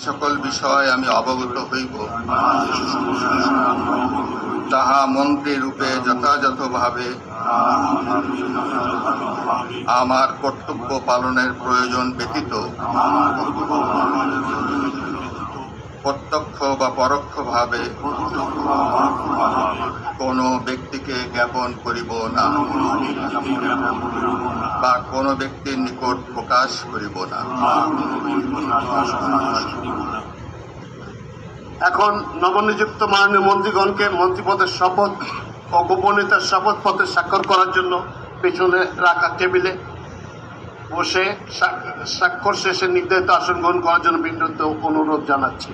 সকল বিষয় আমি অবগত হইব, তাহা মন্ত্রী রূপে যথাযথভাবে আমার কর্তব্য পালনের প্রয়োজন ব্যতীত প্রত্যক্ষ বা পরোক্ষভাবে কোনো ব্যক্তিকে জ্ঞাপন করিব না বা কোনো ব্যক্তির নিকট প্রকাশ করিব না। এখন নবনিযুক্ত মাননীয় মন্ত্রীগণকে মন্ত্রীপদের শপথ ও গোপনীয়তার শপথপত্রে স্বাক্ষর করার জন্য পেছনে রাখা টেবিলে বসে স্বাক্ষর শেষে নির্ধারিত আসন গ্রহণ করার জন্য বিনীত অনুরোধ জানাচ্ছি।